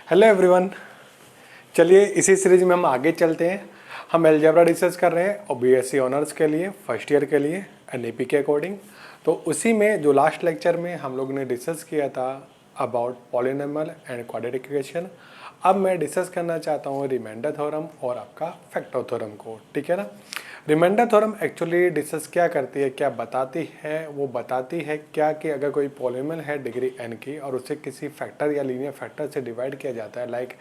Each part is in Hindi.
Hello everyone. चलिए इसी सीरीज में हम आगे चलते हैं। हम अलजेब्रा डिस्कस कर रहे हैं और बीएससी ऑनर्स के लिए फर्स्ट ईयर के लिए एनईपी के अकॉर्डिंग। तो उसी में जो लास्ट लेक्चर में हम लोग ने डिस्कस किया था about polynomial and quadratic equation, अब मैं डिस्कस करना चाहता हूँ रिमाइंडर थ्योरम और आपका फैक्टर थ्योरम को। ठीक है ना। रिमाइंडर थ्योरम एक्चुअली डिस्कस क्या करती है, क्या बताती है, वो बताती है क्या कि अगर कोई पॉलिनोमियल है डिग्री n की और उसे किसी फैक्टर या लीनियर फैक्टर से डिवाइड किया जाता है लाइक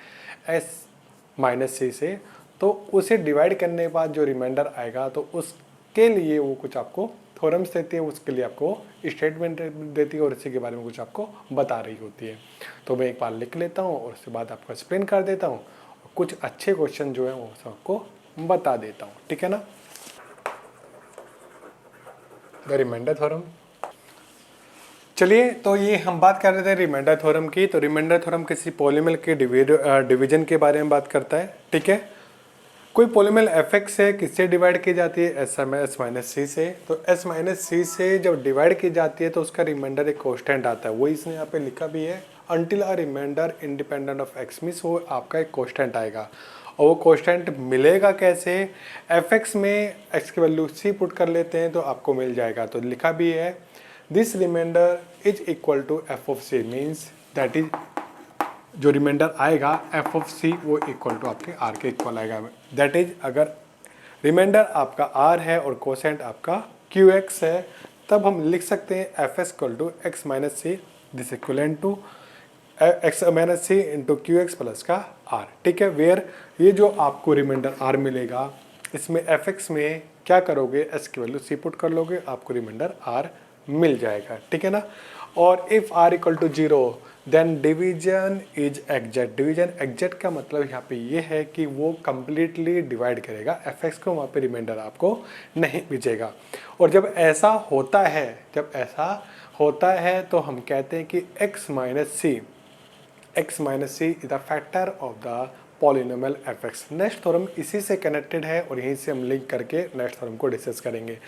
s-c से, तो उसे डिवाइड करने के बाद जो रिमाइंडर आएगा तो उसके लिए वो कुछ आपको थ्योरम्स देती है, उसके लिए आपको स्टेटमेंट देती है और इसी के बारे में कुछ आपको बता रही होती है। तो मैं एक बार लिख लेता हूँ और उसके बाद आपको एक्सप्लेन कर देता हूँ, कुछ अच्छे क्वेश्चन जो है वो सबको बता देता हूँ। ठीक है ना। The remainder theorem. चलिए तो ये हम बात कर रहे थे रिमाइंडर थ्योरम की। तो रिमाइंडर थ्योरम किसी पॉलिनोमियल के डिवीजन के बारे में बात करता है। ठीक है। कोई पॉलिनोमियल एफ है किससे डिवाइड की जाती है, एस माइनस सी से। तो एस माइनस सी से जब डिवाइड की जाती है तो उसका रिमाइंडर एक कांस्टेंट आता है, वो इसने यहाँ पे लिखा भी है until a remainder independent of x, means वो आपका एक कांस्टेंट आएगा। और वो कांस्टेंट मिलेगा कैसे, एफ एक्स में एक्स की वैल्यू सी पुट कर लेते हैं तो आपको मिल जाएगा। तो लिखा भी है this remainder is equal to f of c, means that is जो रिमाइंडर आएगा एफ ऑफ सी वो इक्वल टू आपके आर के इक्वल आएगा। दैट इज अगर रिमाइंडर आपका आर है और कोसेंट आपका क्यू एक्स है, तब हम लिख सकते हैं f s equal to x minus c this equivalent to x minus c into q x plus का आर। ठीक है। वेयर ये जो आपको रिमाइंडर आर मिलेगा इसमें एफ एक्स में क्या करोगे, एस की वैल्यू सी पुट कर लोगे, आपको रिमाइंडर आर मिल जाएगा। ठीक है ना। और if r equal to 0 then division is exact. Division exact का मतलब यहाँ पे ये है कि वो कंप्लीटली डिवाइड करेगा एफ एक्स को, वहाँ पे रिमाइंडर आपको नहीं मिलेगा। और जब ऐसा होता है तो हम कहते हैं कि x minus c is the factor of the polynomial F x. Next theorem इसी से कनेक्टेड है और यहीं से हम लिंक करके नेक्स्ट थ्योरम को डिस्कस करेंगे।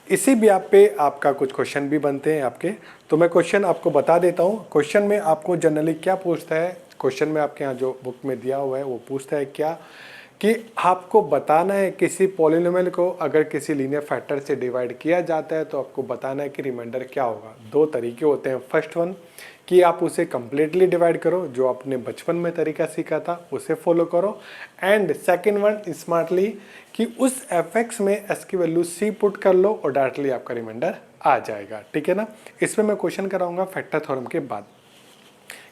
इसी ब्याप पे आपका कुछ क्वेश्चन भी बनते हैं आपके, तो मैं क्वेश्चन आपको बता देता हूँ। क्वेश्चन में आपको जनरली क्या पूछता है, क्वेश्चन में आपके यहाँ जो बुक में दिया हुआ है वो पूछता है क्या कि आपको बताना है किसी पॉलिनोमियल को अगर किसी लीनियर फैक्टर से डिवाइड किया जाता है तो आपको बताना है कि रिमाइंडर क्या होगा। दो तरीके होते हैं। फर्स्ट वन कि आप उसे कम्प्लीटली डिवाइड करो, जो आपने बचपन में तरीका सीखा था उसे फॉलो करो। एंड सेकेंड वन स्मार्टली कि उस एफ एक्स में एस की वैल्यू सी पुट कर लो और डायरेक्टली आपका रिमाइंडर आ जाएगा। ठीक है ना। इसमें मैं क्वेश्चन कराऊंगा फैक्टर थ्योरम के बाद।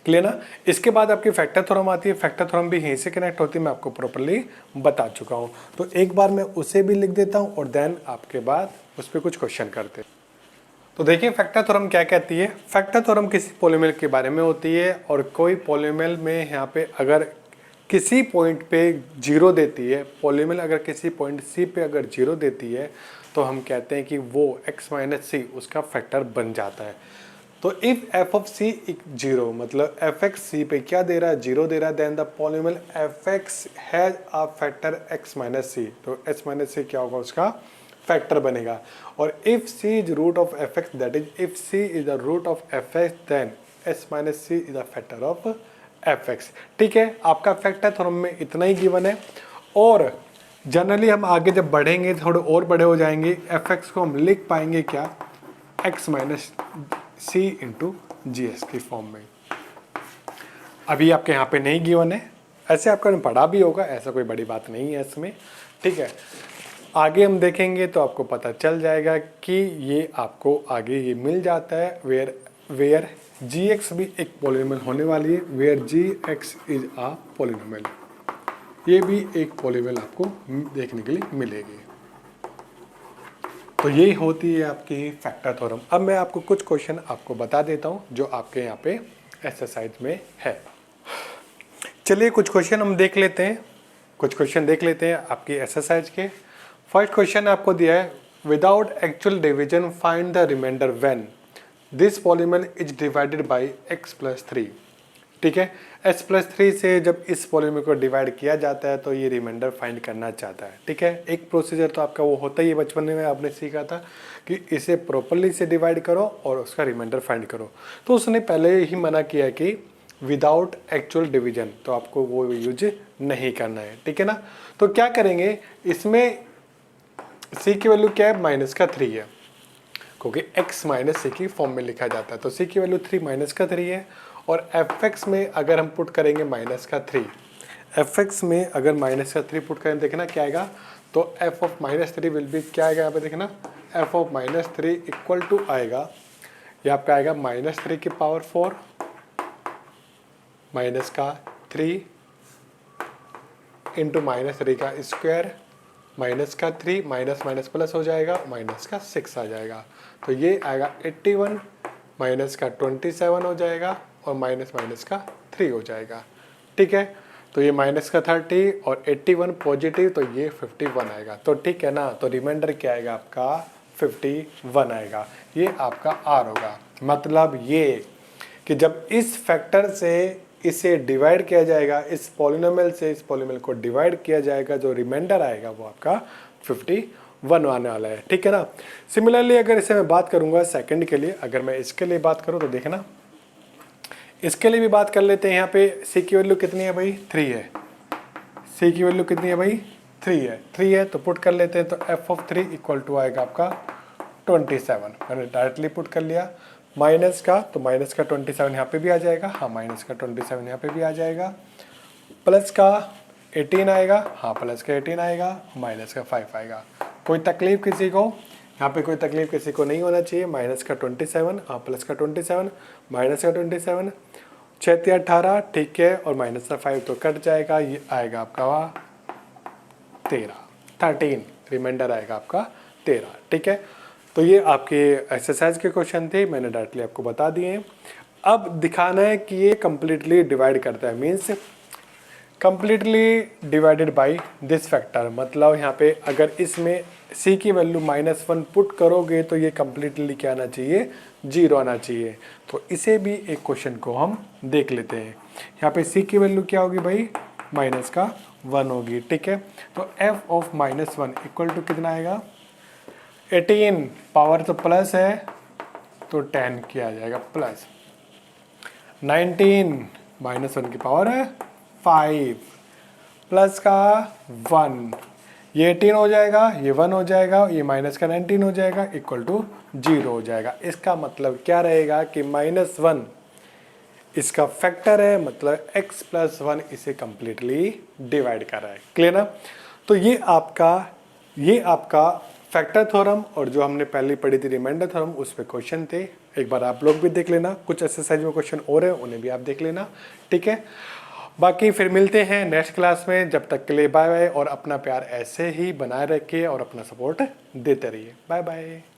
क्लियर ना। इसके बाद आपकी फैक्टर थ्योरम आती है, फैक्टर थ्योरम भी यहीं से कनेक्ट होती है, मैं आपको प्रॉपर्ली बता चुका हूँ। तो एक बार मैं उसे भी लिख देता हूँ और देन आपके बाद उस पर कुछ क्वेश्चन करते हैं। तो देखिए फैक्टर थ्योरम क्या कहती है। फैक्टर थ्योरम किसी पॉलिनोमियल के बारे में होती है और कोई पॉलिनोमियल में यहाँ पे अगर किसी पॉइंट पे 0 देती है, पॉलिनोमियल अगर किसी पॉइंट सी पे अगर 0 देती है तो हम कहते हैं कि वो x माइनस सी उसका फैक्टर बन जाता है। तो इफ एफ ऑफ सी 0 मतलब एफ एक्स सी पे क्या दे रहा है, 0 दे रहा है, then the polynomial F X has a factor x minus C. तो x माइनस सी क्या होगा, उसका फैक्टर बनेगा। और if c is root of f x, that is if c is the root of f x then s minus c is the factor of f x. ठीक है। आपका फैक्टर थ्योरम में इतना ही गिवन है और जनरली हम आगे जब बढ़ेंगे थोड़े और बड़े हो जाएंगे, एफ एक्स को हम लिख पाएंगे क्या, x minus c into G S की फॉर्म में। अभी आपके यहाँ पे नहीं गिवन है, ऐसे आपको पढ़ा भी होगा, ऐसा कोई बड़ी बात नहीं है इसमें। ठीक है। आगे हम देखेंगे तो आपको पता चल जाएगा कि ये आपको आगे ये मिल जाता है वेयर जी एक्स भी एक पॉलिनोमियल होने वाली है, where g x is a polynomial. ये भी एक पॉलिनोमियल आपको देखने के लिए मिलेगी। तो यही होती है आपकी फैक्टर थ्योरम। अब मैं आपको कुछ क्वेश्चन आपको बता देता हूँ जो आपके यहाँ पे एक्सरसाइज में है। चलिए कुछ क्वेश्चन हम देख लेते हैं, आपकी एक्सरसाइज के। फर्स्ट क्वेश्चन आपको दिया है without actual division find the remainder when this polynomial is divided by x plus 3। ठीक है। s प्लस 3 से जब इस पॉलिनोमियल को डिवाइड किया जाता है तो ये रिमाइंडर फाइंड करना चाहता है। ठीक है। एक प्रोसीजर तो आपका वो होता ही है, बचपन में आपने सीखा था कि इसे प्रॉपर्ली से डिवाइड करो और उसका रिमाइंडर फाइंड करो। तो उसने पहले ही मना किया कि विदाउट एक्चुअल डिवीजन, तो आपको वो यूज नहीं करना है, ठीक है ना। तो क्या करेंगे, इसमें c की वैल्यू क्या है, -3 है, क्योंकि x माइनस सी की फॉर्म में लिखा जाता है, तो c की वैल्यू 3 -3 है। और fx में अगर हम पुट करेंगे -3, fx में अगर -3 पुट करें, देखना क्या आएगा, तो f ऑफ -3 विल बी, क्या आएगा यहाँ पे देखना, f ऑफ -3 इक्वल टू आएगा, यहाँ पे आएगा -3 की पावर 4 माइनस का 3 इंटू -3 का स्क्वायर माइनस का 3, माइनस माइनस प्लस हो जाएगा, माइनस का 6 आ जाएगा, तो ये आएगा 81 माइनस का 27 हो जाएगा और माइनस माइनस का 3 हो जाएगा, ठीक है। तो ये माइनस का 30 और 81 पॉजिटिव, तो ये 51 आएगा, तो ठीक है ना। तो रिमाइंडर क्या आएगा आपका, 51 आएगा, ये आपका आर होगा। मतलब ये कि जब इस फैक्टर से इसे डिवाइड किया जाएगा, इस पॉलिनोमियल से इस पॉलिनोमियल को डिवाइड किया जाएगा, जो रिमाइंडर आएगा वो आपका 51 आने वाला है, ठीक है ना। सिमिलरली अगर इसे मैं बात करूंगा सेकंड के लिए, अगर मैं इसके लिए बात करूं तो देखना, इसके लिए भी बात कर लेते हैं। यहाँ पे c की वैल्यू कितनी है भाई, 3 है, c की वैल्यू कितनी है भाई, 3 है, तो पुट कर लेते हैं, तो f ऑफ 3 इक्वल टू आएगा आपका 27, मैंने डायरेक्टली पुट कर लिया। माइनस का, तो माइनस का 27 यहाँ पे भी आ जाएगा, हाँ माइनस का 27 यहाँ पे भी आ जाएगा, प्लस का 18 आएगा, हाँ प्लस का 18 आएगा, माइनस का 5 आएगा। कोई तकलीफ किसी को, यहाँ पे कोई तकलीफ किसी को नहीं होना चाहिए। माइनस का 27, हाँ प्लस का 27, माइनस का 27, 6 या 18, ठीक है, और माइनस का 5 तो कट जाएगा, ये आएगा आपका 13, रिमाइंडर आएगा आपका 13, ठीक है। तो ये आपके एक्सरसाइज के क्वेश्चन थे, मैंने डायरेक्टली आपको बता दिए। अब दिखाना है कि ये कंप्लीटली डिवाइड करता है, means completely divided by this factor, मतलब यहाँ पे अगर इसमें c की वैल्यू -1 पुट करोगे तो ये कंप्लीटली क्या आना चाहिए, 0 आना चाहिए। तो इसे भी एक क्वेश्चन को हम देख लेते हैं। यहाँ पे c की वैल्यू क्या होगी भाई, -1 होगी, ठीक है। तो f ऑफ -1 इक्वल टू कितना आएगा, 18, पावर तो प्लस है तो 10 किया जाएगा प्लस, 19 -1 की पावर है 5 प्लस का 1, ये 18 हो जाएगा, ये 1 हो जाएगा, ये माइनस का 19 हो जाएगा, इक्वल टू 0 हो जाएगा। इसका मतलब क्या रहेगा कि -1 इसका फैक्टर है, मतलब x + 1 इसे कंप्लीटली डिवाइड कर रहा है, क्लियर ना। तो ये आपका फैक्टर थ्योरम और जो हमने पहले पढ़ी थी रिमाइंडर थ्योरम, उस पे क्वेश्चन थे, एक बार आप लोग भी देख लेना। कुछ एक्सरसाइज में क्वेश्चन और है, उन्हें भी आप देख लेना, ठीक है। बाकी फिर मिलते हैं नेक्स्ट क्लास में, जब तक के लिए बाय बाय, और अपना प्यार ऐसे ही बनाए रखिए और अपना सपोर्ट देते रहिए, बाय बाय।